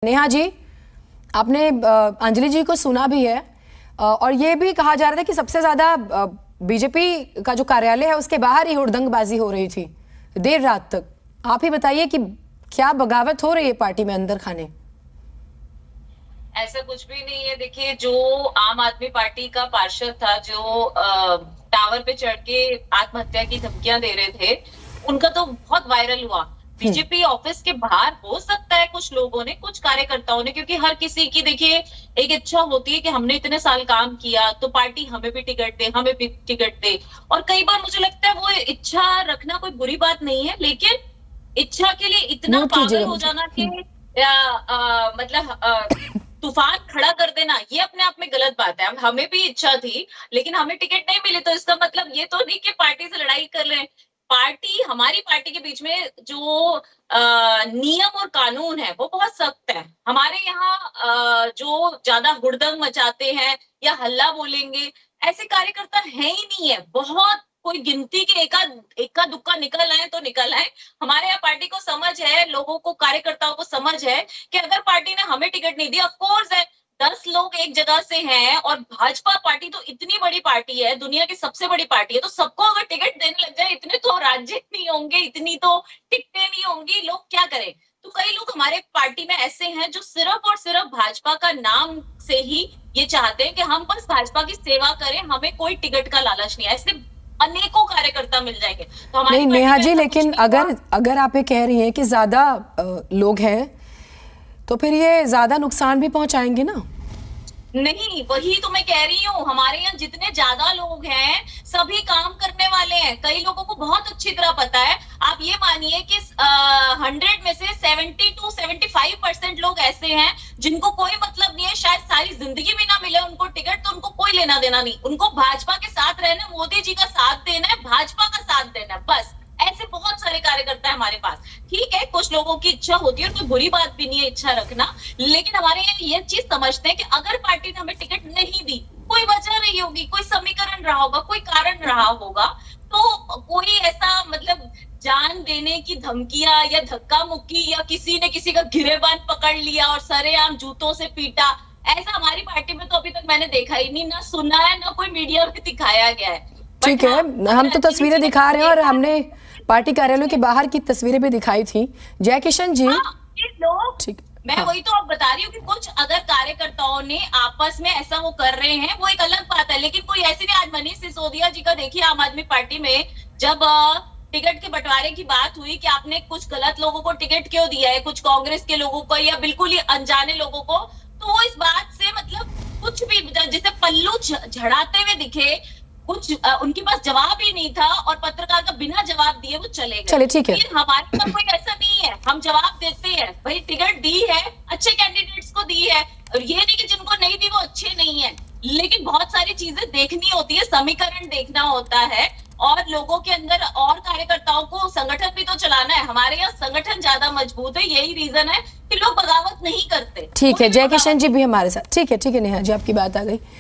नेहा जी, आपने अंजलि जी को सुना भी है और ये भी कहा जा रहा था कि सबसे ज्यादा बीजेपी का जो कार्यालय है उसके बाहर ही हुड़दंगबाजी हो रही थी देर रात तक। आप ही बताइए कि क्या बगावत हो रही है पार्टी में अंदर खाने? ऐसा कुछ भी नहीं है। देखिए, जो आम आदमी पार्टी का पार्षद था जो टावर पे चढ़ के आत्महत्या की धमकियां दे रहे थे, उनका तो बहुत वायरल हुआ। बीजेपी ऑफिस के बाहर हो सकता है कुछ लोगों ने, कुछ कार्यकर्ताओं ने, क्योंकि हर किसी की देखिए एक इच्छा होती है कि हमने इतने साल काम किया तो पार्टी हमें भी टिकट दे, हमें भी टिकट दे। और कई बार मुझे लगता है वो इच्छा रखना कोई बुरी बात नहीं है, लेकिन इच्छा के लिए इतना पागल हो जाना कि मतलब तूफान खड़ा कर देना, ये अपने आप में गलत बात है। अब हमें भी इच्छा थी लेकिन हमें टिकट नहीं मिली, तो इसका मतलब ये तो नहीं कि पार्टी से लड़ाई कर रहे हैं। पार्टी, हमारी पार्टी के बीच में जो नियम और कानून है वो बहुत सख्त है। हमारे यहाँ जो ज्यादा हुड़दंग मचाते हैं या हल्ला बोलेंगे, ऐसे कार्यकर्ता है ही नहीं है। बहुत कोई गिनती के एका दुक्का निकल आए तो निकल आए। हमारे यहाँ पार्टी को समझ है, लोगों को, कार्यकर्ताओं को समझ है कि अगर पार्टी ने हमें टिकट नहीं दिया, ऑफ कोर्स है 10 लोग एक जगह से हैं और भाजपा पार्टी तो इतनी बड़ी पार्टी है, दुनिया की सबसे बड़ी पार्टी है, तो सबको अगर टिकट देने लग जाए, इतने तो राज्य नहीं होंगे, इतनी तो टिकटें नहीं होंगी, लोग क्या करें? तो कई लोग हमारे पार्टी में ऐसे हैं जो सिर्फ और सिर्फ भाजपा का नाम से ही ये चाहते हैं कि हम बस भाजपा की सेवा करें, हमें कोई टिकट का लालच नहीं है। ऐसे अनेकों कार्यकर्ता मिल जाएंगे। तो हमारी नहीं नेहा जी, लेकिन अगर आप ये कह रही हैं कि ज्यादा लोग हैं तो फिर ये ज्यादा नुकसान भी पहुंचाएंगे ना? नहीं, वही तो मैं कह रही हूँ। हमारे यहाँ जितने ज्यादा लोग हैं सभी काम करने वाले हैं। कई लोगों को बहुत अच्छी तरह पता है। आप ये मानिए कि 100 में से 70 to 75% लोग ऐसे हैं जिनको कोई मतलब नहीं है, शायद सारी जिंदगी भी ना मिले उनको टिकट, तो उनको कोई लेना देना नहीं। उनको भाजपा के साथ रहना, मोदी जी का साथ देना है, भाजपा का साथ देना है, बस। ऐसे बहुत सारे कार्यकर्ता है हमारे पास। ठीक है, कुछ लोगों की इच्छा होती है और कोई बुरी बात भी नहीं है इच्छा रखना, लेकिन हमारे यहाँ ये चीज समझते हैं कि अगर पार्टी ने हमें टिकट नहीं दी, कोई वजह नहीं होगी, कोई समीकरण रहा होगा, कोई कारण रहा होगा, तो कोई ऐसा मतलब जान देने की धमकियां या धक्का मुक्की या किसी ने किसी का गिरेबान पकड़ लिया और सरेआम जूतों से पीटा, ऐसा हमारी पार्टी में तो अभी तक मैंने देखा ही नहीं, ना सुना है, ना कोई मीडिया में दिखाया गया है। ठीक है, हम तो तस्वीरें दिखा रहे हैं और हमने पार्टी कार्यालय के बाहर की तस्वीरें भी दिखाई थी। जय किशन जी, ठीक, मैं वही तो अब बता रही हूँ कि कुछ अगर कार्यकर्ताओं ने आपस में ऐसा वो कर रहे हैं, वो एक अलग बात है, लेकिन कोई ऐसी नहीं। आज मनीष सिसोदिया जी का देखिए, आम आदमी पार्टी में जब टिकट के बंटवारे की बात हुई कि आपने कुछ गलत लोगों को टिकट क्यों दिया है, कुछ कांग्रेस के लोगों को या बिल्कुल ही अनजाने लोगों को, तो वो इस बात से मतलब कुछ भी जैसे पल्लू झड़ाते हुए दिखे, कुछ उनके पास जवाब ही नहीं था और पत्रकार का बिना जवाब दिए वो चले गए। चले, ठीक है, हमारे पास कोई ऐसा नहीं है, हम जवाब देते हैं। भाई टिकट दी है, अच्छे कैंडिडेट्स को दी है, और ये नहीं कि जिनको नहीं दी वो अच्छे नहीं है, लेकिन बहुत सारी चीजें देखनी होती है, समीकरण देखना होता है, और लोगों के अंदर और कार्यकर्ताओं को संगठन भी तो चलाना है। हमारे यहाँ संगठन ज्यादा मजबूत है, यही रीजन है कि लोग बगावत नहीं करते। ठीक है, जय किशन जी भी हमारे साथ। ठीक है नेहा जी, आपकी बात आ गई।